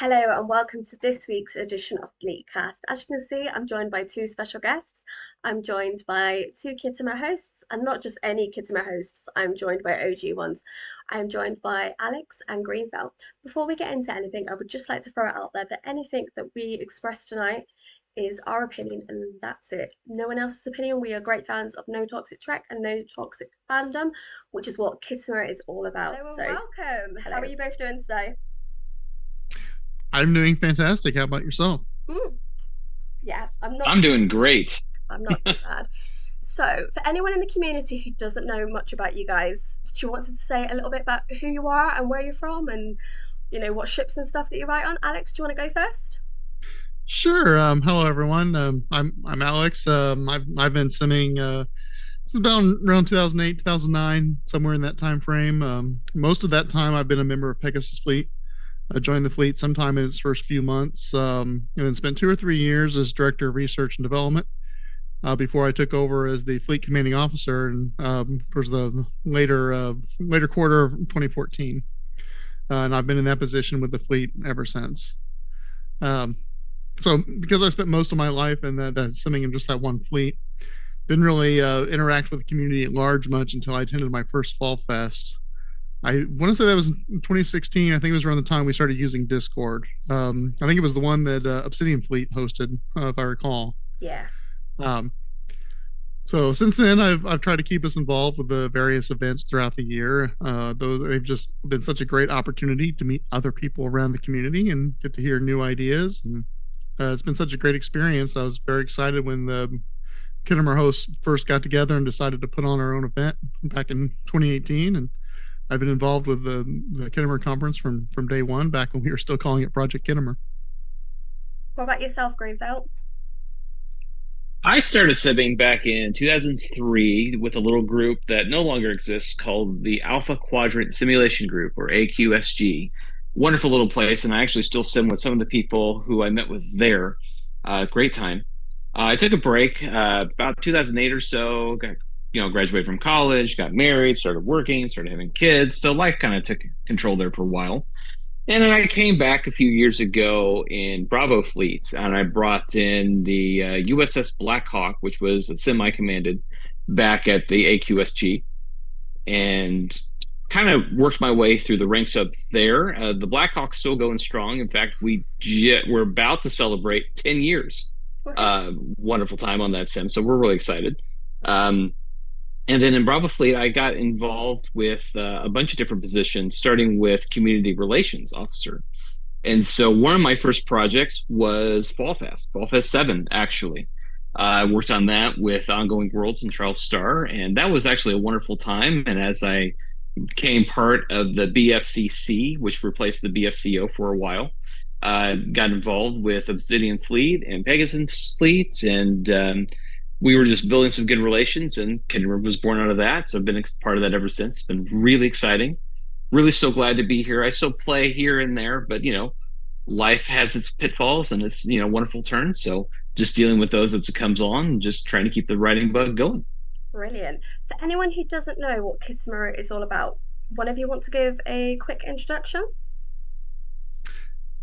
Hello and welcome to this week's edition of Fleetcast. As you can see, I'm joined by two special guests. I'm joined by two Khitomer hosts, and not just any Khitomer hosts, I'm joined by OG ones. I'm joined by Alex and Greenfeld. Before we get into anything, I would just like to throw it out there that anything that we express tonight is our opinion, and that's it. No one else's opinion. We are great fans of No Toxic Trek and No Toxic Fandom, which is what Khitomer is all about. Hello and welcome. Hello. How are you both doing today? I'm doing fantastic. How about yourself? Mm. Yeah, I'm doing great. I'm not too bad. So, for anyone in the community who doesn't know much about you guys, do you want to say a little bit about who you are and where you're from, and what ships and stuff that you write on? Alex, do you want to go first? Sure. Hello everyone. I'm Alex. I've been simming since about around 2008, 2009, somewhere in that time frame. Most of that time, I've been a member of Pegasus Fleet. I joined the fleet sometime in its first few months, and then spent 2 or 3 years as director of research and development before I took over as the fleet commanding officer and towards the later quarter of 2014. And I've been in that position with the fleet ever since. Um, so because I spent most of my life in that simming in just that one fleet, didn't really interact with the community at large much until I attended my first Fall Fest. I want to say that was in 2016. I think it was around the time we started using Discord. I think it was the one that Obsidian Fleet hosted, if I recall. Yeah. Um, so since then, I've tried to keep us involved with the various events throughout the year. Those they've just been such a great opportunity to meet other people around the community and get to hear new ideas. And it's been such a great experience. I was very excited when the Khitomer hosts first got together and decided to put on our own event back in 2018, and I've been involved with the Khitomer conference from day one, back when we were still calling it Project Khitomer. What about yourself, Greenfeld? I started sibbing back in 2003 with a little group that no longer exists called the Alpha Quadrant Simulation Group, or AQSG. Wonderful little place, and I actually still sim with some of the people who I met with there. Great time. I took a break about 2008 or so. Got graduated from college, got married, started working, started having kids. So life kind of took control there for a while. And then I came back a few years ago in Bravo Fleet, and I brought in the USS Blackhawk, which was a semi-commanded back at the AQSG, and kind of worked my way through the ranks up there. The Blackhawk's still going strong. In fact, we're about to celebrate 10 years. Wonderful time on that sim, so we're really excited. And then in Bravo Fleet, I got involved with a bunch of different positions, starting with community relations officer. And so one of my first projects was Fall Fest 7, actually. I worked on that with Ongoing Worlds and Charles Starr, and that was actually a wonderful time. And as I became part of the BFCC, which replaced the BFCO for a while, got involved with Obsidian Fleet and Pegasus Fleet, and we were just building some good relations, and Khitomer was born out of that. So I've been a part of that ever since. It's been really exciting. Really so glad to be here. I still play here and there, but life has its pitfalls and its wonderful turns. So just dealing with those as it comes on, and just trying to keep the writing bug going. Brilliant. For anyone who doesn't know what Khitomer is all about, one of you want to give a quick introduction?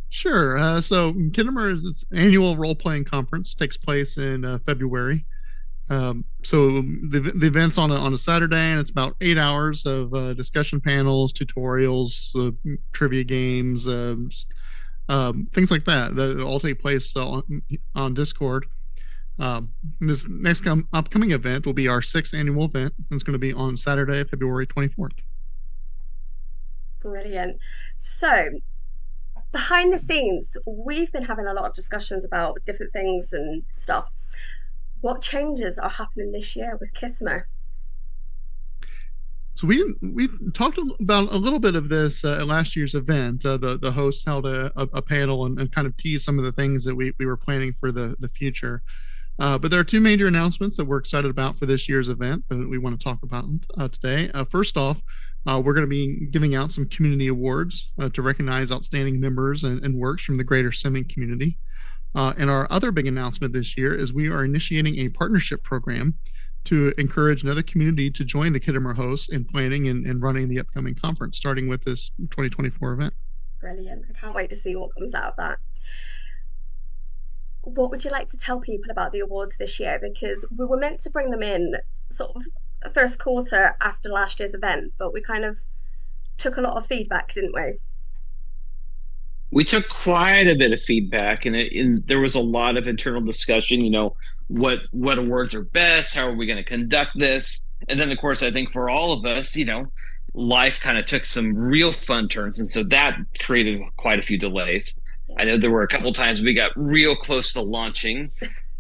Sure. So Khitomer, its annual role-playing conference, takes place in February. So the event's on a Saturday, and it's about 8 hours of discussion panels, tutorials, trivia games, things like that all take place on Discord. This next upcoming event will be our 6th annual event. It's going to be on Saturday, February 24th. Brilliant. So, behind the scenes, we've been having a lot of discussions about different things and stuff. What changes are happening this year with Khitomer? So we talked about a little bit of this at last year's event. The host held a panel and kind of teased some of the things that we were planning for the future. But there are two major announcements that we're excited about for this year's event that we want to talk about today. First off, we're going to be giving out some community awards to recognize outstanding members and works from the greater simming community. And our other big announcement this year is we are initiating a partnership program to encourage another community to join the Khitomer hosts in planning and running the upcoming conference, starting with this 2024 event. Brilliant. I can't wait to see what comes out of that. What would you like to tell people about the awards this year? Because we were meant to bring them in sort of the first quarter after last year's event, but we kind of took a lot of feedback, didn't we? We took quite a bit of feedback, and there was a lot of internal discussion. What awards are best? How are we going to conduct this? And then, of course, I think for all of us, life kind of took some real fun turns, and so that created quite a few delays. I know there were a couple times we got real close to launching,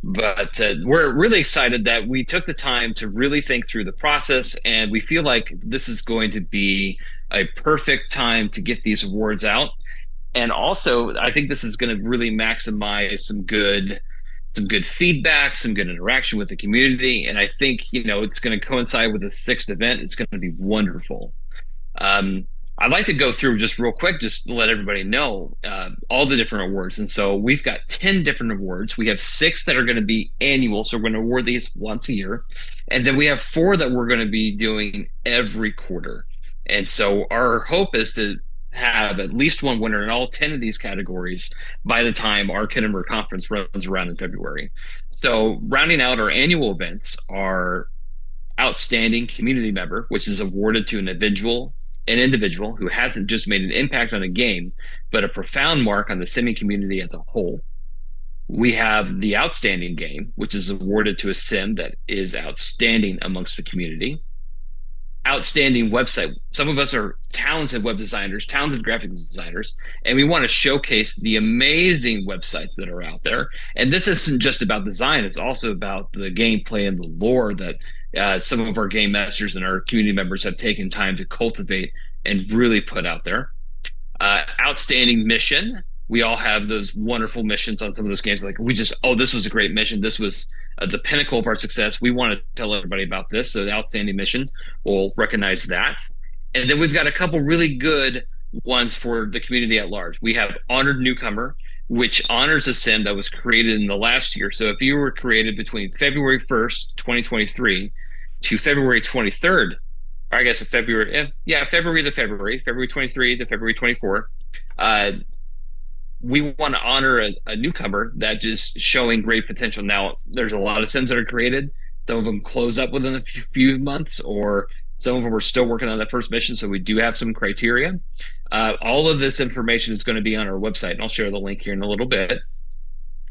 but we're really excited that we took the time to really think through the process, and we feel like this is going to be a perfect time to get these awards out. And also, I think this is going to really maximize some good feedback, some good interaction with the community. And I think, it's going to coincide with the sixth event. It's going to be wonderful. I'd like to go through just real quick, just to let everybody know all the different awards. And so we've got 10 different awards. We have 6 that are going to be annual. So we're going to award these once a year. And then we have 4 that we're going to be doing every quarter. And so our hope is to have at least one winner in all 10 of these categories by the time our Khitomer conference runs around in February. So rounding out our annual events are Outstanding Community Member, which is awarded to an individual who hasn't just made an impact on a game, but a profound mark on the sim community as a whole. We have the Outstanding Game, which is awarded to a sim that is outstanding amongst the community. Outstanding Website. Some of us are talented web designers, talented graphic designers, and we want to showcase the amazing websites that are out there. And this isn't just about design, it's also about the gameplay and the lore that some of our game masters and our community members have taken time to cultivate and really put out there. Outstanding Mission. We all have those wonderful missions on some of those games. Like this was a great mission. This was the pinnacle of our success. We want to tell everybody about this. So the Outstanding Mission will recognize that. And then we've got a couple really good ones for the community at large. We have Honored Newcomer, which honors a sim that was created in the last year. So if you were created between February 1st, 2023 to February 23rd, or I guess February 23 to February 24, we want to honor a newcomer that just showing great potential. Now, there's a lot of sims that are created. Some of them close up within a few months, or some of them are still working on that first mission. So we do have some criteria. All of this information is going to be on our website, and I'll share the link here in a little bit.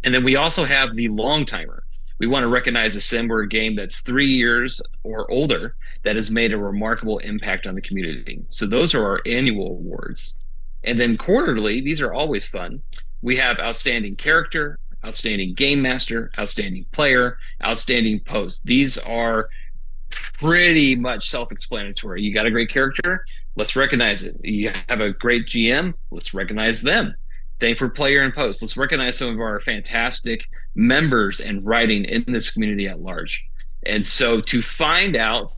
And then we also have the long timer. We want to recognize a sim or a game that's 3 years or older that has made a remarkable impact on the community. So those are our annual awards. And then quarterly, these are always fun. We have Outstanding Character, Outstanding Game Master, Outstanding Player, Outstanding Post. These are pretty much self-explanatory. You got a great character, let's recognize it. You have a great GM, let's recognize them. Same for Player and Post. Let's recognize some of our fantastic members and writing in this community at large. And so to find out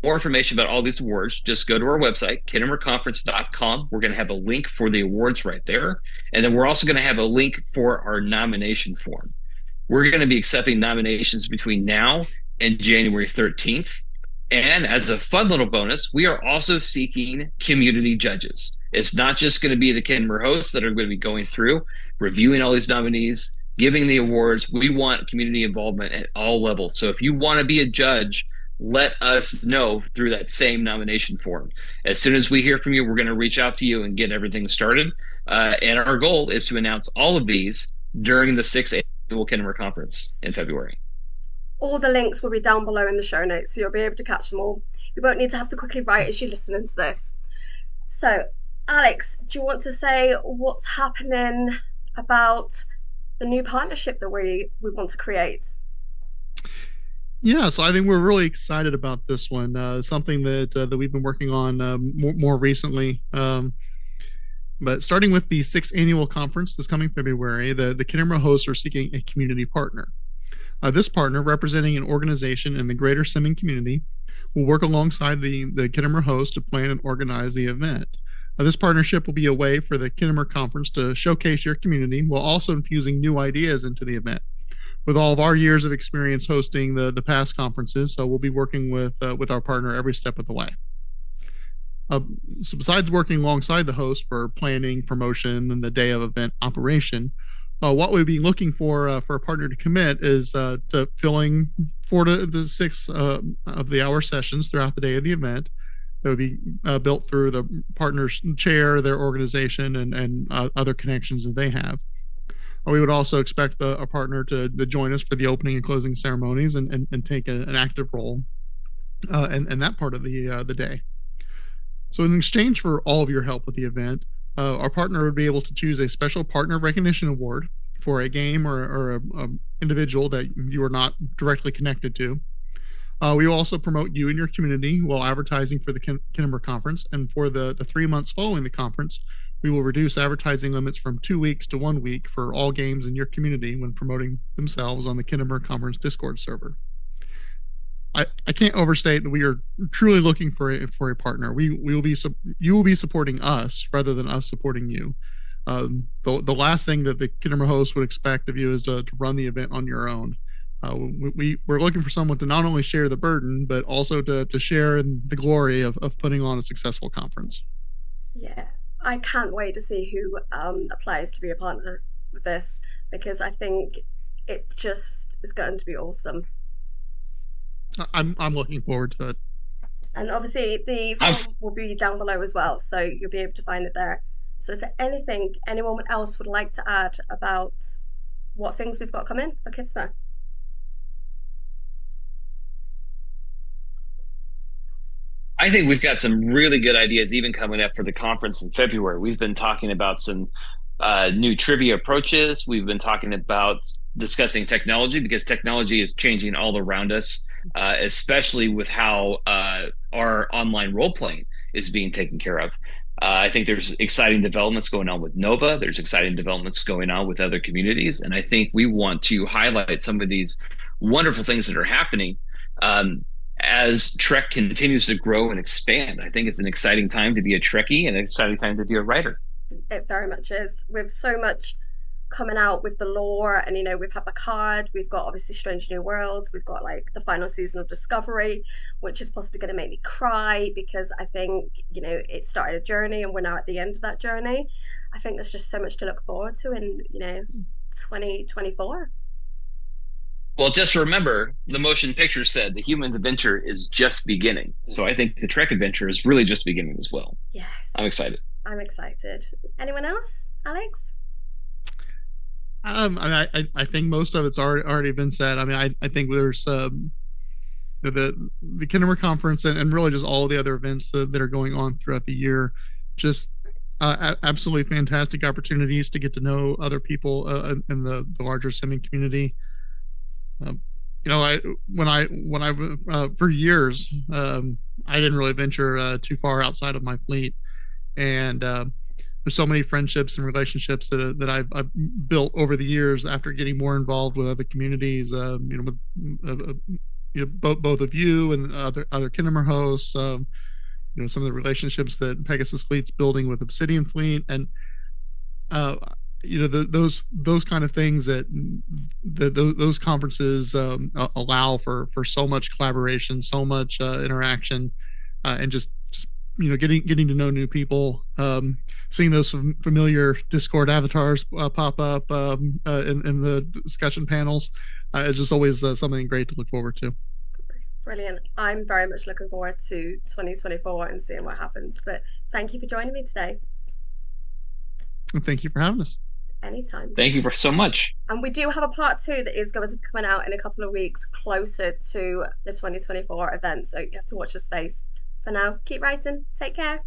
more information about all these awards, just go to our website, khitomerconference.com. We're going to have a link for the awards right there. And then we're also going to have a link for our nomination form. We're going to be accepting nominations between now and January 13th. And as a fun little bonus, we are also seeking community judges. It's not just going to be the Khitomer hosts that are going to be going through, reviewing all these nominees, giving the awards. We want community involvement at all levels. So if you want to be a judge, let us know through that same nomination form. As soon as we hear from you, we're going to reach out to you and get everything started. And our goal is to announce all of these during the 6th annual Khitomer conference in February. All the links will be down below in the show notes, so you'll be able to catch them all. You won't need to have to quickly write as you're listening to this. So, Alex, do you want to say what's happening about the new partnership that we want to create? Yeah, so I think we're really excited about this one. Something that we've been working on more recently. But starting with the 6th annual conference this coming February, the Khitomer hosts are seeking a community partner. This partner, representing an organization in the greater simming community, will work alongside the Khitomer host to plan and organize the event. This partnership will be a way for the Khitomer conference to showcase your community while also infusing new ideas into the event. With all of our years of experience hosting the past conferences, so we'll be working with our partner every step of the way. Uh, so besides working alongside the host for planning, promotion, and the day of event operation, what we'd be looking for a partner to commit is to filling 4 to 6 of the hour sessions throughout the day of the event. That would be built through the partner's chair, their organization, and other connections that they have. We would also expect a partner to join us for the opening and closing ceremonies and take an active role in that part of the day. So, in exchange for all of your help with the event, our partner would be able to choose a special partner recognition award for a game or a individual that you are not directly connected to. We will also promote you and your community while advertising for the Khitomer conference. And for the 3 months following the conference, we will reduce advertising limits from 2 weeks to 1 week for all games in your community when promoting themselves on the Khitomer conference Discord server. I can't overstate that we are truly looking for a partner. You will be supporting us rather than us supporting you. The last thing that the Khitomer host would expect of you is to run the event on your own. We're looking for someone to not only share the burden, but also to share in the glory of putting on a successful conference. Yeah, I can't wait to see who applies to be a partner with this, because I think it just is going to be awesome. I'm looking forward to it. And obviously, the I'm form will be down below as well, so you'll be able to find it there. So, is there anything anyone else would like to add about what things we've got coming for Khitomer? I think we've got some really good ideas even coming up for the conference in February. We've been talking about some new trivia approaches. We've been talking about discussing technology because technology is changing all around us, especially with how our online role playing is being taken care of. I think there's exciting developments going on with Nova. There's exciting developments going on with other communities. And I think we want to highlight some of these wonderful things that are happening. As Trek continues to grow and expand. I think it's an exciting time to be a Trekkie and an exciting time to be a writer. It very much is. With so much coming out with the lore, and we've had Picard, we've got obviously Strange New Worlds, we've got like the final season of Discovery, which is possibly going to make me cry because I think it started a journey and we're now at the end of that journey. I think there's just so much to look forward to in 2024. Well, just remember, the motion picture said the human adventure is just beginning. So I think the Trek adventure is really just beginning as well. Yes, I'm excited. I'm excited. Anyone else, Alex? I think most of it's already been said. I mean, I think there's the Khitomer conference and really just all the other events that are going on throughout the year. Just absolutely fantastic opportunities to get to know other people in the larger simming community. For years, I didn't really venture too far outside of my fleet, and there's so many friendships and relationships that I've built over the years after getting more involved with other communities. Both of you and other Khitomer hosts. Some of the relationships that Pegasus Fleet's building with Obsidian Fleet, and those kind of things that those conferences allow for so much collaboration, so much interaction, and just getting to know new people, seeing those familiar Discord avatars pop up in the discussion panels. It's just always something great to look forward to. Brilliant. I'm very much looking forward to 2024 and seeing what happens. But thank you for joining me today. And thank you for having us. Anytime. Thank you for so much. And we do have a part 2 that is going to be coming out in a couple of weeks closer to the 2024 event. So you have to watch the space. For now, keep writing. Take care.